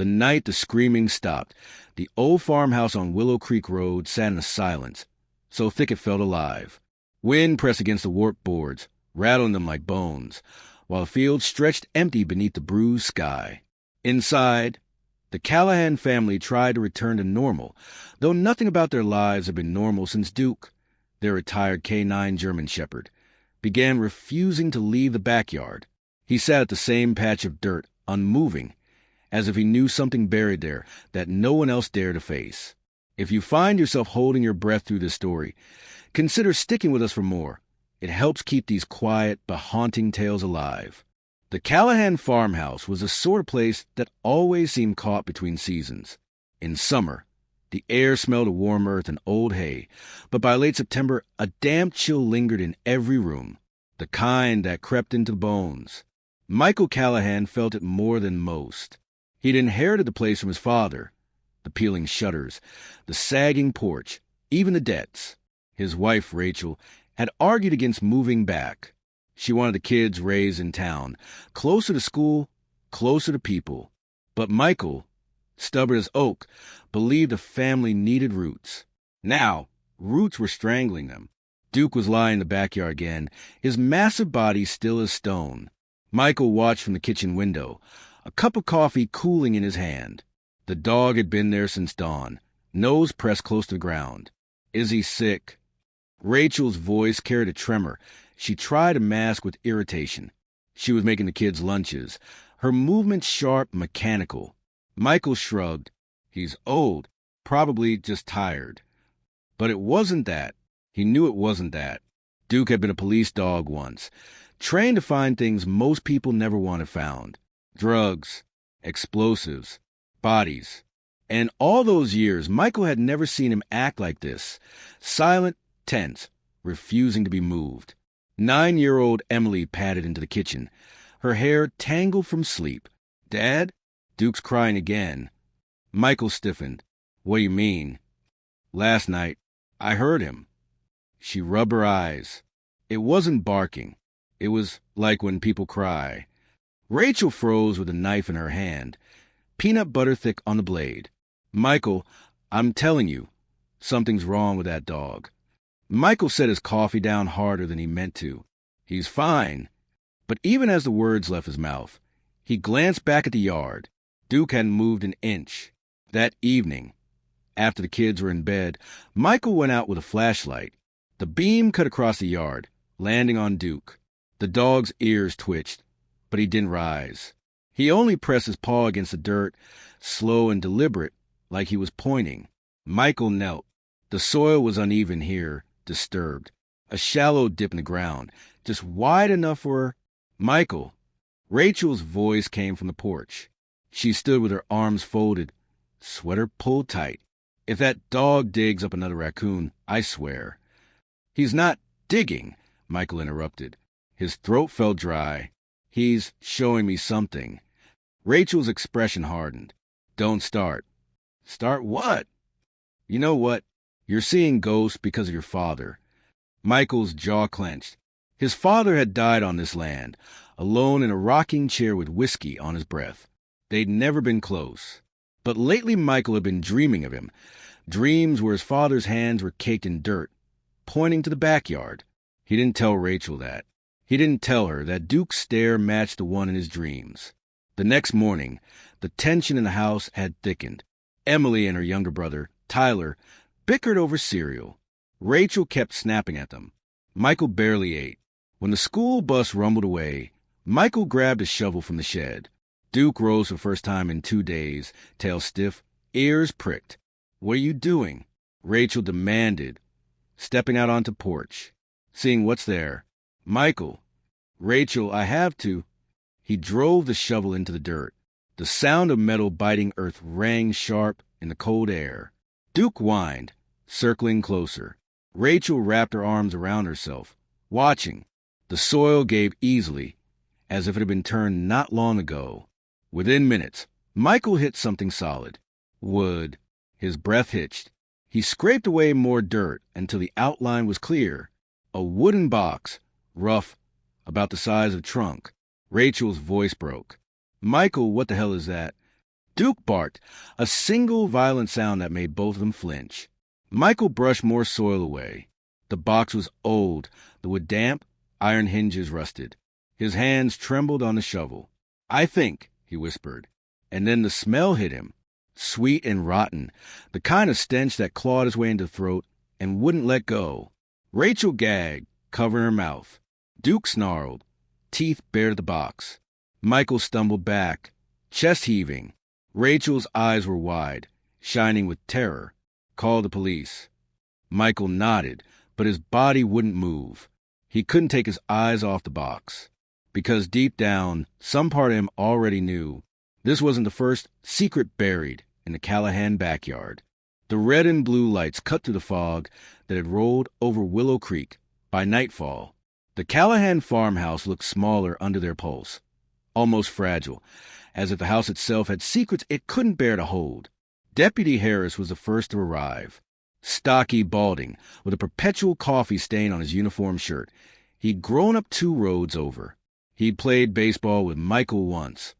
The night the screaming stopped, the old farmhouse on Willow Creek Road sat in a silence, so thick it felt alive. Wind pressed against the warped boards, rattling them like bones, while the field stretched empty beneath the bruised sky. Inside, the Callahan family tried to return to normal, though nothing about their lives had been normal since Duke, their retired K9 German Shepherd, began refusing to leave the backyard. He sat at the same patch of dirt, unmoving, as if he knew something buried there that no one else dared to face. If you find yourself holding your breath through this story, consider sticking with us for more. It helps keep these quiet but haunting tales alive. The Callahan farmhouse was the sort of place that always seemed caught between seasons. In summer, the air smelled of warm earth and old hay, but by late September, a damp chill lingered in every room, the kind that crept into the bones. Michael Callahan felt it more than most. He'd inherited the place from his father, the peeling shutters, the sagging porch, even the debts. His wife, Rachel, had argued against moving back. She wanted the kids raised in town, closer to school, closer to people. But Michael, stubborn as oak, believed the family needed roots. Now, roots were strangling them. Duke was lying in the backyard again, his massive body still as stone. Michael watched from the kitchen window, a cup of coffee cooling in his hand. The dog had been there since dawn, nose pressed close to the ground. Is he sick? Rachel's voice carried a tremor she tried to mask with irritation. She was making the kids' lunches, her movements sharp, mechanical. Michael shrugged. He's old, probably just tired. But it wasn't that. He knew it wasn't that. Duke had been a police dog once, trained to find things most people never wanted found. Drugs, explosives, bodies. And all those years, Michael had never seen him act like this, silent, tense, refusing to be moved. 9-year-old Emily padded into the kitchen, her hair tangled from sleep. Dad? Duke's crying again. Michael stiffened. What do you mean? Last night, I heard him. She rubbed her eyes. It wasn't barking. It was like when people cry. Rachel froze with a knife in her hand, peanut butter thick on the blade. Michael, I'm telling you, something's wrong with that dog. Michael set his coffee down harder than he meant to. He's fine. But even as the words left his mouth, he glanced back at the yard. Duke hadn't moved an inch. That evening, after the kids were in bed, Michael went out with a flashlight. The beam cut across the yard, landing on Duke. The dog's ears twitched, but he didn't rise. He only pressed his paw against the dirt, slow and deliberate, like he was pointing. Michael knelt. The soil was uneven here, disturbed. A shallow dip in the ground, just wide enough for Michael. Rachel's voice came from the porch. She stood with her arms folded, sweater pulled tight. If that dog digs up another raccoon, I swear. He's not digging, Michael interrupted. His throat felt dry. He's showing me something. Rachel's expression hardened. Don't start. Start what? You know what? You're seeing ghosts because of your father. Michael's jaw clenched. His father had died on this land, alone in a rocking chair with whiskey on his breath. They'd never been close. But lately Michael had been dreaming of him. Dreams where his father's hands were caked in dirt, pointing to the backyard. He didn't tell Rachel that. He didn't tell her that Duke's stare matched the one in his dreams. The next morning, the tension in the house had thickened. Emily and her younger brother, Tyler, bickered over cereal. Rachel kept snapping at them. Michael barely ate. When the school bus rumbled away, Michael grabbed a shovel from the shed. Duke rose for the first time in 2 days, tail stiff, ears pricked. What are you doing? Rachel demanded, stepping out onto the porch, seeing what's there. Michael. Rachel, I have to. He drove the shovel into the dirt. The sound of metal biting earth rang sharp in the cold air. Duke whined, circling closer. Rachel wrapped her arms around herself, watching. The soil gave easily, as if it had been turned not long ago. Within minutes, Michael hit something solid. Wood. His breath hitched. He scraped away more dirt until the outline was clear. A wooden box, rough, about the size of a trunk. Rachel's voice broke. Michael, what the hell is that? Duke barked, a single violent sound that made both of them flinch. Michael brushed more soil away. The box was old, the wood damp, iron hinges rusted. His hands trembled on the shovel. "I think," he whispered. And then the smell hit him, sweet and rotten, the kind of stench that clawed his way into the throat and wouldn't let go. Rachel gagged, covering her mouth. Duke snarled, teeth bared at the box. Michael stumbled back, chest heaving. Rachel's eyes were wide, shining with terror. "Call the police." Michael nodded, but his body wouldn't move. He couldn't take his eyes off the box, because deep down, some part of him already knew this wasn't the first secret buried in the Callahan backyard. The red and blue lights cut through the fog that had rolled over Willow Creek. By nightfall, the Callahan farmhouse looked smaller under their pulse, almost fragile, as if the house itself had secrets it couldn't bear to hold. Deputy Harris was the first to arrive. Stocky, balding, with a perpetual coffee stain on his uniform shirt. He'd grown up 2 roads over. He'd played baseball with Michael once,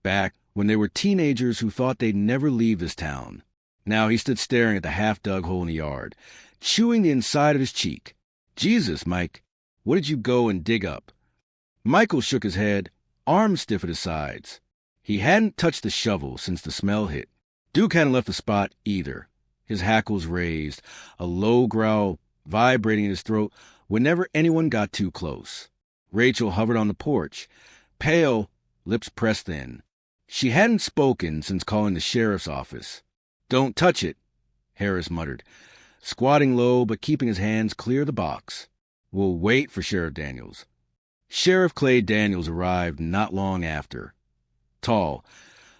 back when they were teenagers who thought they'd never leave this town. Now he stood staring at the half-dug hole in the yard, chewing the inside of his cheek. "Jesus, Mike, what did you go and dig up?" Michael shook his head, arms stiff at his sides. He hadn't touched the shovel since the smell hit. Duke hadn't left the spot either. His hackles raised, a low growl vibrating in his throat whenever anyone got too close. Rachel hovered on the porch, pale, lips pressed thin. She hadn't spoken since calling the sheriff's office. "Don't touch it," Harris muttered, squatting low but keeping his hands clear of the box. "We'll wait for Sheriff Daniels." Sheriff Clay Daniels arrived not long after. Tall,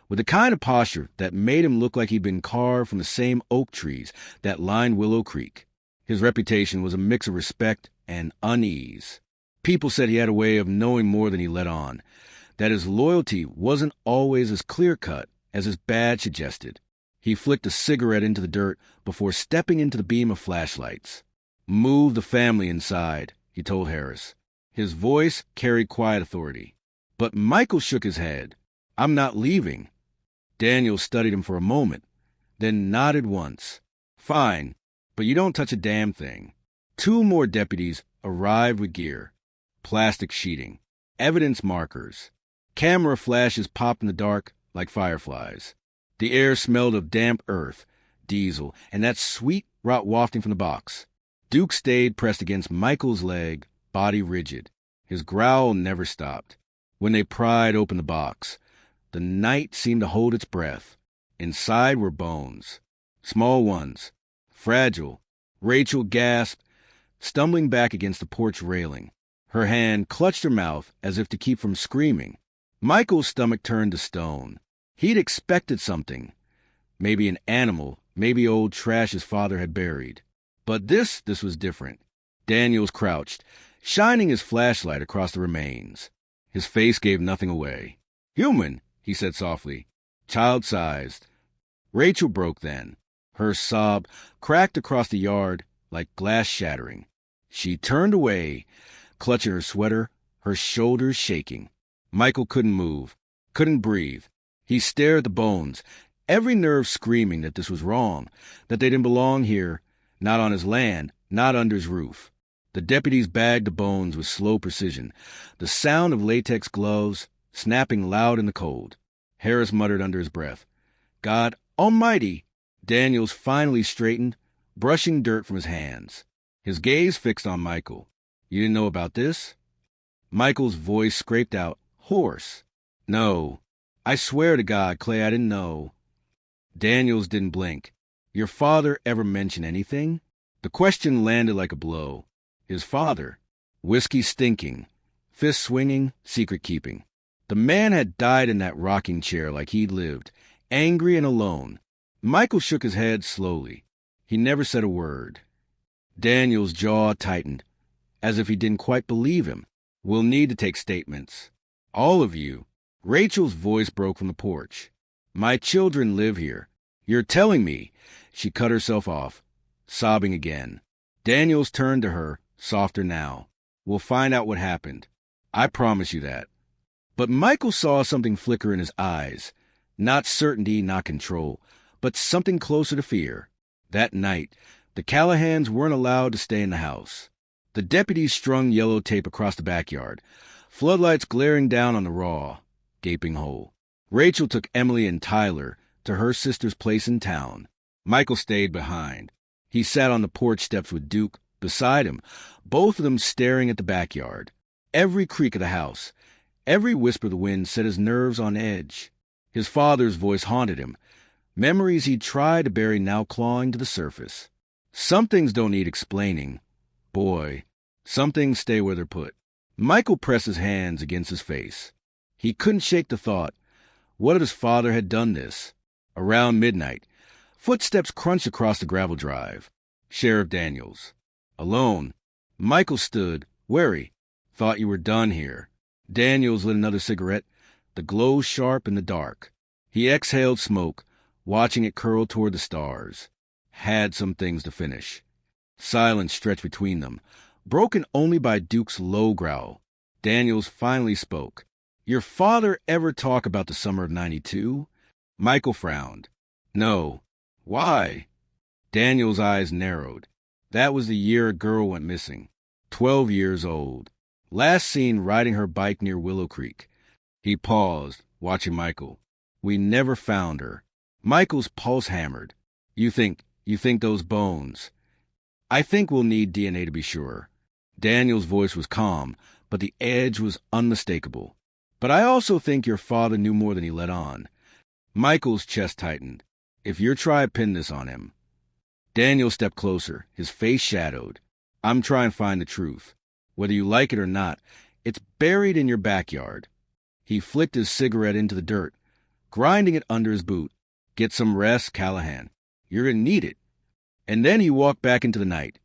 with the kind of posture that made him look like he'd been carved from the same oak trees that lined Willow Creek. His reputation was a mix of respect and unease. People said he had a way of knowing more than he let on, that his loyalty wasn't always as clear-cut as his badge suggested. He flicked a cigarette into the dirt before stepping into the beam of flashlights. "Move the family inside," he told Harris. His voice carried quiet authority. But Michael shook his head. "I'm not leaving." Daniel studied him for a moment, then nodded once. "Fine, but you don't touch a damn thing." 2 more deputies arrived with gear. Plastic sheeting, evidence markers. Camera flashes popped in the dark like fireflies. The air smelled of damp earth, diesel, and that sweet rot wafting from the box. Duke stayed pressed against Michael's leg, body rigid. His growl never stopped. When they pried open the box, the night seemed to hold its breath. Inside were bones. Small ones. Fragile. Rachel gasped, stumbling back against the porch railing. Her hand clutched her mouth as if to keep from screaming. Michael's stomach turned to stone. He'd expected something. Maybe an animal, maybe old trash his father had buried. But this was different. Daniels crouched, shining his flashlight across the remains. His face gave nothing away. "Human," he said softly. "Child-sized." Rachel broke then. Her sob cracked across the yard like glass shattering. She turned away, clutching her sweater, her shoulders shaking. Michael couldn't move, couldn't breathe. He stared at the bones, every nerve screaming that this was wrong, that they didn't belong here, not on his land, not under his roof. The deputies bagged the bones with slow precision, the sound of latex gloves snapping loud in the cold. Harris muttered under his breath, "God Almighty!" Daniels finally straightened, brushing dirt from his hands. His gaze fixed on Michael. "You didn't know about this?" Michael's voice scraped out, hoarse. "No. I swear to God, Clay, I didn't know." Daniels didn't blink. "Your father ever mention anything?" The question landed like a blow. His father. Whiskey stinking. Fist swinging, secret keeping. The man had died in that rocking chair like he'd lived, angry and alone. Michael shook his head slowly. He never said a word. Daniel's jaw tightened, as if he didn't quite believe him. "We'll need to take statements. All of you." Rachel's voice broke from the porch. "My children live here. You're telling me." She cut herself off, sobbing again. Daniels turned to her, softer now. "We'll find out what happened. I promise you that." But Michael saw something flicker in his eyes. Not certainty, not control, but something closer to fear. That night, the Callahans weren't allowed to stay in the house. The deputies strung yellow tape across the backyard, floodlights glaring down on the raw, gaping hole. Rachel took Emily and Tyler to her sister's place in town. Michael stayed behind. He sat on the porch steps with Duke beside him, both of them staring at the backyard. Every creak of the house, every whisper of the wind set his nerves on edge. His father's voice haunted him, memories he'd tried to bury now clawing to the surface. Some things don't need explaining. Boy, some things stay where they're put. Michael pressed his hands against his face. He couldn't shake the thought. What if his father had done this? Around midnight, footsteps crunched across the gravel drive. Sheriff Daniels. Alone. Michael stood, wary. Thought you were done here. Daniels lit another cigarette, the glow sharp in the dark. He exhaled smoke, watching it curl toward the stars. Had some things to finish. Silence stretched between them, broken only by Duke's low growl. Daniels finally spoke. Your father ever talk about the summer of '92? Michael frowned. No. Why? Daniels' eyes narrowed. That was the year a girl went missing. 12 years old. Last seen riding her bike near Willow Creek. He paused, watching Michael. We never found her. Michael's pulse hammered. You think those bones? I think we'll need DNA to be sure. Daniel's voice was calm, but the edge was unmistakable. But I also think your father knew more than he let on. Michael's chest tightened. If your tribe pinned this on him. Daniel stepped closer, his face shadowed. I'm trying to find the truth. Whether you like it or not, it's buried in your backyard. He flicked his cigarette into the dirt, grinding it under his boot. Get some rest, Callahan. You're gonna need it. And then he walked back into the night,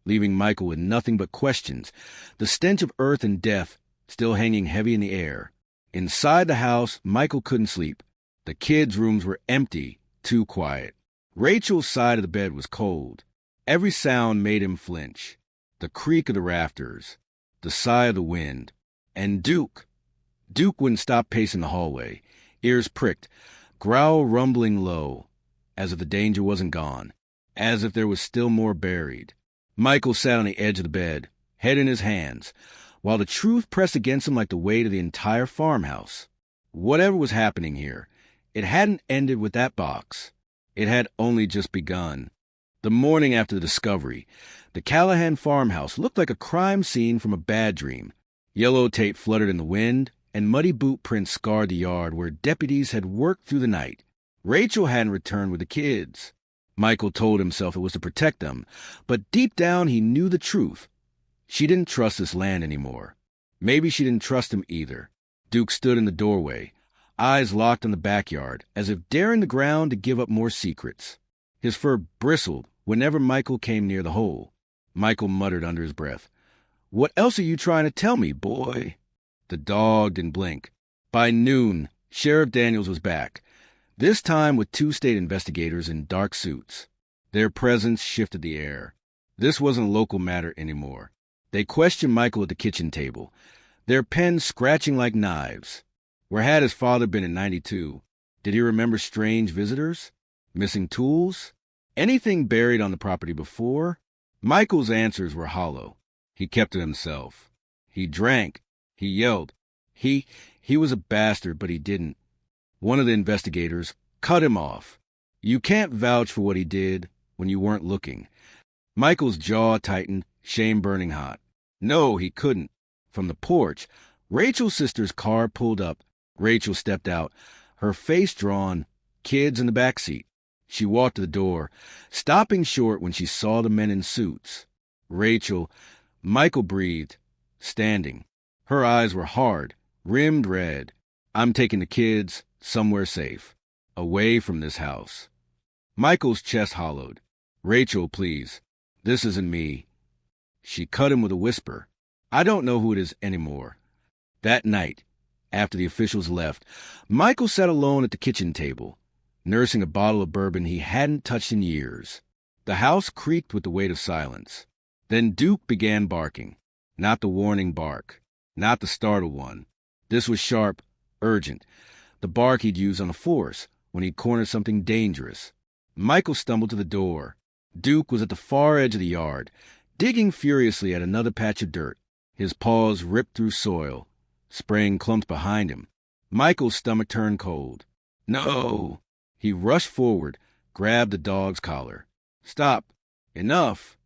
leaving Michael with nothing but questions, the stench of earth and death still hanging heavy in the air. Inside the house, Michael couldn't sleep. The kids' rooms were empty, too quiet. Rachel's side of the bed was cold. Every sound made him flinch. The creak of the rafters, the sigh of the wind. And Duke. Duke wouldn't stop pacing the hallway, ears pricked, growl rumbling low, as if the danger wasn't gone, as if there was still more buried. Michael sat on the edge of the bed, head in his hands, while the truth pressed against him like the weight of the entire farmhouse. Whatever was happening here, it hadn't ended with that box. It had only just begun. The morning after the discovery, the Callahan farmhouse looked like a crime scene from a bad dream. Yellow tape fluttered in the wind, and muddy boot prints scarred the yard where deputies had worked through the night. Rachel hadn't returned with the kids. Michael told himself it was to protect them, but deep down he knew the truth. She didn't trust this land anymore. Maybe she didn't trust him either. Duke stood in the doorway, eyes locked on the backyard, as if daring the ground to give up more secrets. His fur bristled whenever Michael came near the hole. Michael muttered under his breath, What else are you trying to tell me, boy? The dog didn't blink. By noon, Sheriff Daniels was back, this time with 2 state investigators in dark suits. Their presence shifted the air. This wasn't a local matter anymore. They questioned Michael at the kitchen table, their pens scratching like knives. Where had his father been in '92? Did he remember strange visitors? Missing tools? Anything buried on the property before? Michael's answers were hollow. He kept to himself. He drank. He yelled. He was a bastard, but he didn't. One of the investigators cut him off. You can't vouch for what he did when you weren't looking. Michael's jaw tightened, shame burning hot. No, he couldn't. From the porch, Rachel's sister's car pulled up. Rachel stepped out, her face drawn, kids in the back seat. She walked to the door, stopping short when she saw the men in suits. Rachel, Michael breathed, standing. Her eyes were hard, rimmed red. I'm taking the kids somewhere safe, away from this house. Michael's chest hollowed. Rachel, please. This isn't me. She cut him with a whisper. I don't know who it is anymore. That night, after the officials left, Michael sat alone at the kitchen table, nursing a bottle of bourbon he hadn't touched in years. The house creaked with the weight of silence. Then Duke began barking. Not the warning bark, not the startled one. This was sharp, urgent. the bark he'd used on a force when he'd cornered something dangerous. Michael stumbled to the door. Duke was at the far edge of the yard, digging furiously at another patch of dirt. His paws ripped through soil, spraying clumps behind him. Michael's stomach turned cold. No! He rushed forward, grabbed the dog's collar. Stop! Enough!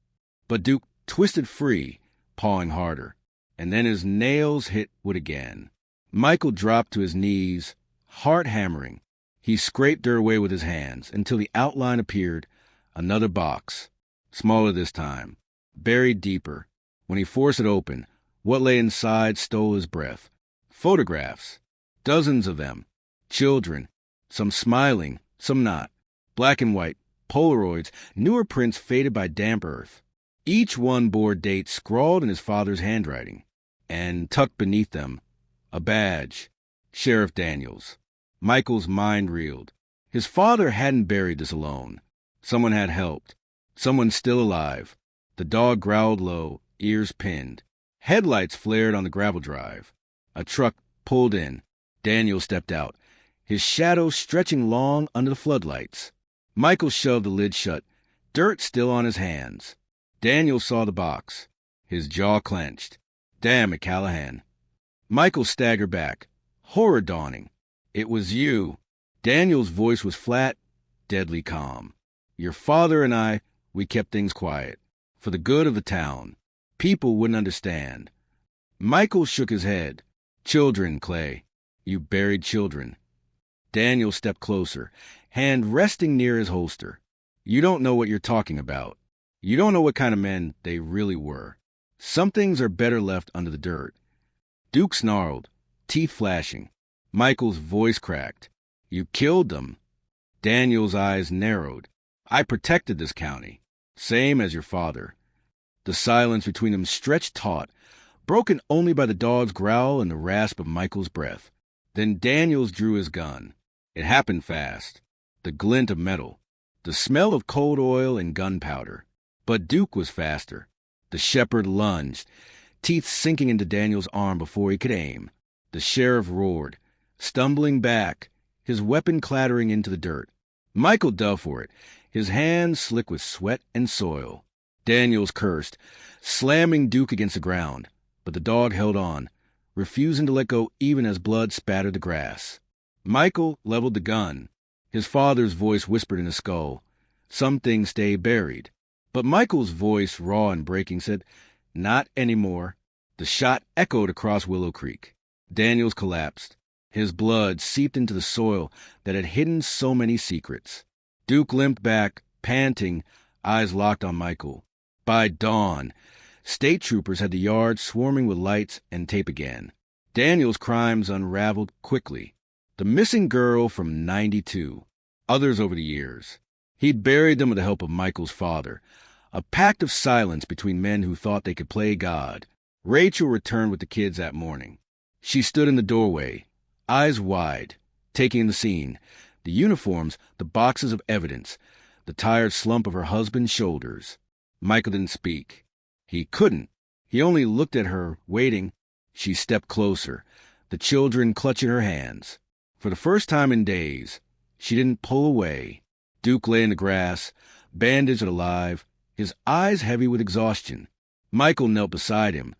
But Duke twisted free, pawing harder, and then his nails hit wood again. Michael dropped to his knees, heart hammering. He scraped dirt away with his hands until the outline appeared, another box, smaller this time, buried deeper. When he forced it open, what lay inside stole his breath. Photographs, dozens of them, children, some smiling, some not, black and white, Polaroids, newer prints faded by damp earth. Each one bore dates scrawled in his father's handwriting, and tucked beneath them, a badge, Sheriff Daniels. Michael's mind reeled. His father hadn't buried this alone. Someone had helped. Someone still alive. The dog growled low, ears pinned. Headlights flared on the gravel drive. A truck pulled in. Daniel stepped out, his shadow stretching long under the floodlights. Michael shoved the lid shut, dirt still on his hands. Daniel saw the box. His jaw clenched. Damn it, Callahan. Michael staggered back, horror dawning. It was you. Daniel's voice was flat, deadly calm. Your father and I, we kept things quiet. For the good of the town. People wouldn't understand. Michael shook his head. Children, Clay. You buried children. Daniel stepped closer, hand resting near his holster. You don't know what you're talking about. You don't know what kind of men they really were. Some things are better left under the dirt. Duke snarled, teeth flashing. Michael's voice cracked. You killed them. Daniel's eyes narrowed. I protected this county. Same as your father. The silence between them stretched taut, broken only by the dog's growl and the rasp of Michael's breath. Then Daniels drew his gun. It happened fast. The glint of metal. The smell of cold oil and gunpowder. But Duke was faster. The shepherd lunged, teeth sinking into Daniel's arm before he could aim. The sheriff roared, stumbling back, his weapon clattering into the dirt. Michael dove for it, his hands slick with sweat and soil. Daniels cursed, slamming Duke against the ground, but the dog held on, refusing to let go even as blood spattered the grass. Michael leveled the gun. His father's voice whispered in his skull, "Some things stay buried." But Michael's voice, raw and breaking, said, "Not anymore." The shot echoed across Willow Creek. Daniels collapsed. His blood seeped into the soil that had hidden so many secrets. Duke limped back, panting, eyes locked on Michael. By dawn, state troopers had the yard swarming with lights and tape again. Daniel's crimes unraveled quickly. The missing girl from '92. Others over the years. He'd buried them with the help of Michael's father. A pact of silence between men who thought they could play God. Rachel returned with the kids that morning. She stood in the doorway, eyes wide, taking in the scene. The uniforms, the boxes of evidence, the tired slump of her husband's shoulders. Michael didn't speak. He couldn't. He only looked at her, waiting. She stepped closer, the children clutching her hands. For the first time in days, she didn't pull away. Duke lay in the grass, bandaged and alive, his eyes heavy with exhaustion. Michael knelt beside him,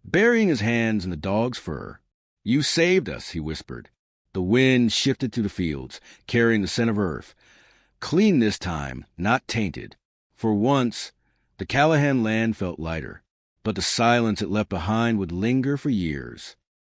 burying his hands in the dog's fur. "You saved us," he whispered. The wind shifted through the fields, carrying the scent of earth. Clean this time, not tainted. For once, the Callahan land felt lighter, but the silence it left behind would linger for years.